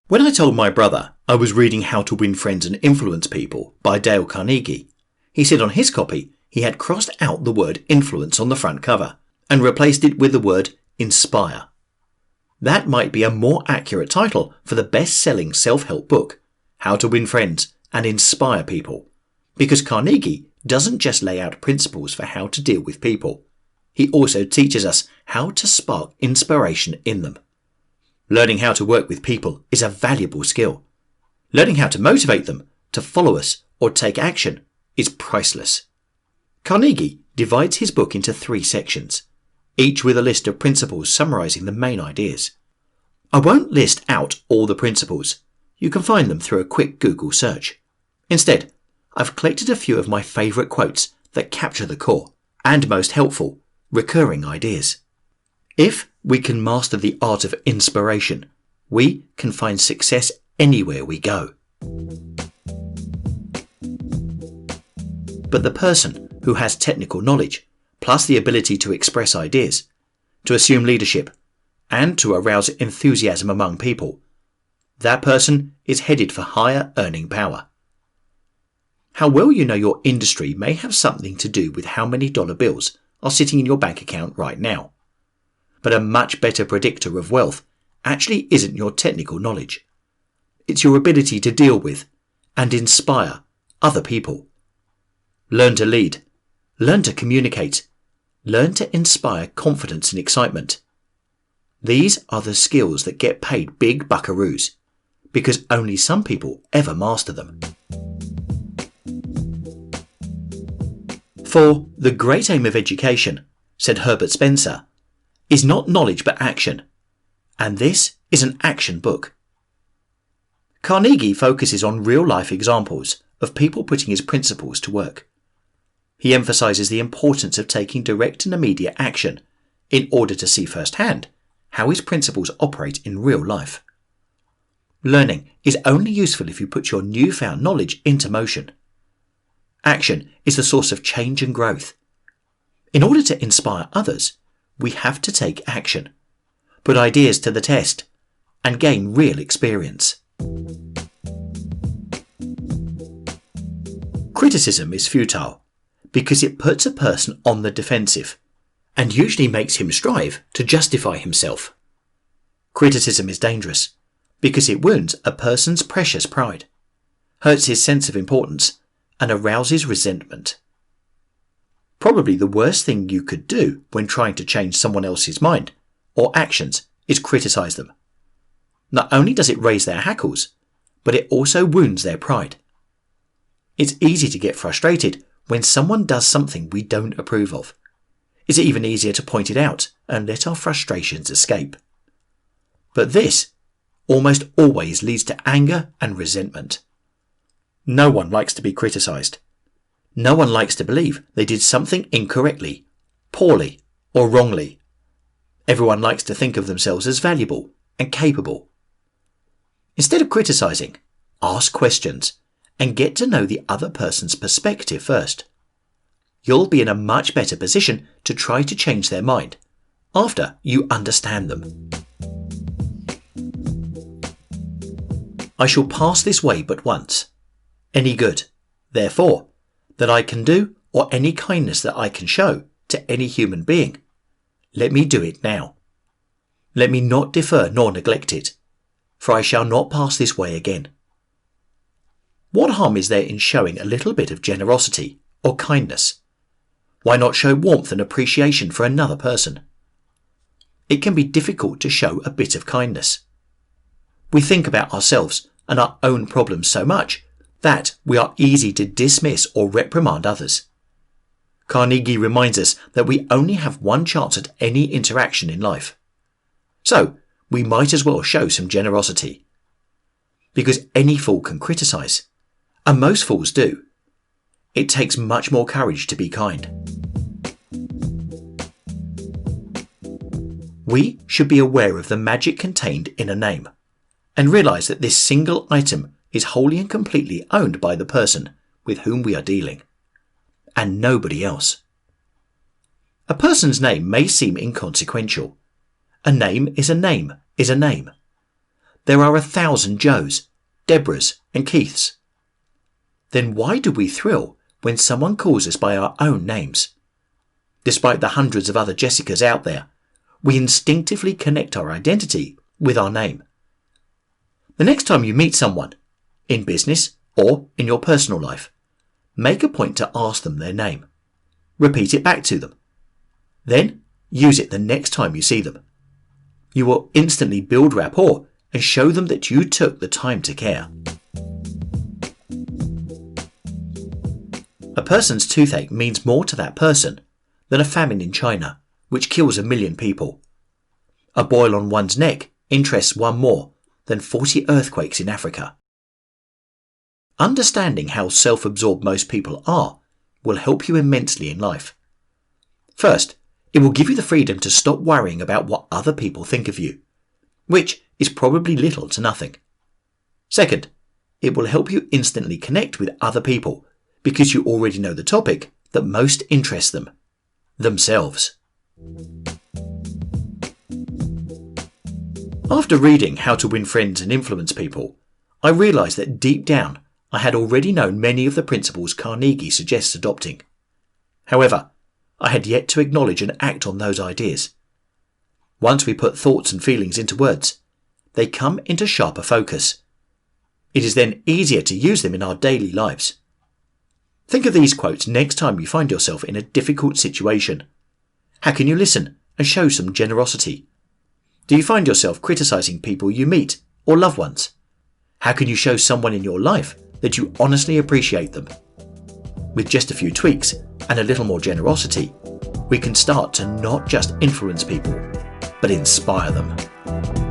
When I told my brother I was reading How to Win Friends and Influence People by Dale Carnegie, he said on his copy he had crossed out the word influence on the front cover and replaced it with the word inspire. That might be a more accurate title for the best-selling self-help book, How to Win Friends and Inspire People, because Carnegie doesn't just lay out principles for how to deal with people. He also teaches us how to spark inspiration in them. Learning how to work with people is a valuable skill. Learning how to motivate them to follow us or take action is priceless. Carnegie divides his book into 3 sections, each with a list of principles summarizing the main ideas. I won't list out all the principles. You can find them through a quick Google search. Instead, I've collected a few of my favorite quotes that capture the core and most helpful, recurring ideas. If we can master the art of inspiration, we can find success anywhere we go. But the person who has technical knowledge, plus the ability to express ideas, to assume leadership, and to arouse enthusiasm among people, that person is headed for higher earning power. How well you know your industry may have something to do with how many dollar bills are sitting in your bank account right now. But a much better predictor of wealth actually isn't your technical knowledge. It's your ability to deal with and inspire other people. Learn to lead. Learn to communicate. Learn to inspire confidence and excitement. These are the skills that get paid big buckaroos, because only some people ever master them. For the great aim of education, said Herbert Spencer, is not knowledge but action, and this is an action book. Carnegie focuses on real-life examples of people putting his principles to work. He emphasizes the importance of taking direct and immediate action in order to see firsthand how his principles operate in real life. Learning is only useful if you put your newfound knowledge into motion. Action is the source of change and growth. In order to inspire others, we have to take action, put ideas to the test, and gain real experience. Criticism is futile because it puts a person on the defensive and usually makes him strive to justify himself. Criticism is dangerous because it wounds a person's precious pride, hurts his sense of importance, and arouses resentment. Probably the worst thing you could do when trying to change someone else's mind or actions is criticize them. Not only does it raise their hackles, but it also wounds their pride. It's easy to get frustrated when someone does something we don't approve of. It's even easier to point it out and let our frustrations escape. But this almost always leads to anger and resentment. No one likes to be criticized. No one likes to believe they did something incorrectly, poorly, or wrongly. Everyone likes to think of themselves as valuable and capable. Instead of criticizing, ask questions and get to know the other person's perspective first. You'll be in a much better position to try to change their mind after you understand them. I shall pass this way but once. Any good, therefore, that I can do, or any kindness that I can show to any human being, let me do it now. Let me not defer nor neglect it, for I shall not pass this way again. What harm is there in showing a little bit of generosity or kindness? Why not show warmth and appreciation for another person? It can be difficult to show a bit of kindness. We think about ourselves and our own problems so much that we are easy to dismiss or reprimand others. Carnegie reminds us that we only have one chance at any interaction in life. So, we might as well show some generosity. Because any fool can criticize, and most fools do. It takes much more courage to be kind. We should be aware of the magic contained in a name, and realize that this single item is wholly and completely owned by the person with whom we are dealing, and nobody else. A person's name may seem inconsequential. A name is a name is a name. there are 1,000 Joes, Deborahs and Keiths. Then why do we thrill when someone calls us by our own names? Despite the hundreds of other Jessicas out there, we instinctively connect our identity with our name. The next time you meet someone, in business or in your personal life, make a point to ask them their name. Repeat it back to them. Then use it the next time you see them. You will instantly build rapport and show them that you took the time to care. A person's toothache means more to that person than a famine in China, which kills 1 million people. A boil on one's neck interests one more than 40 earthquakes in Africa. Understanding how self-absorbed most people are will help you immensely in life. First, it will give you the freedom to stop worrying about what other people think of you, which is probably little to nothing. Second, it will help you instantly connect with other people because you already know the topic that most interests them, themselves. After reading How to Win Friends and Influence People, I realised that deep down I had already known many of the principles Carnegie suggests adopting. However, I had yet to acknowledge and act on those ideas. Once we put thoughts and feelings into words, they come into sharper focus. It is then easier to use them in our daily lives. Think of these quotes next time you find yourself in a difficult situation. How can you listen and show some generosity? Do you find yourself criticizing people you meet or loved ones? How can you show someone in your life that you honestly appreciate them? With just a few tweaks and a little more generosity, we can start to not just influence people, but inspire them.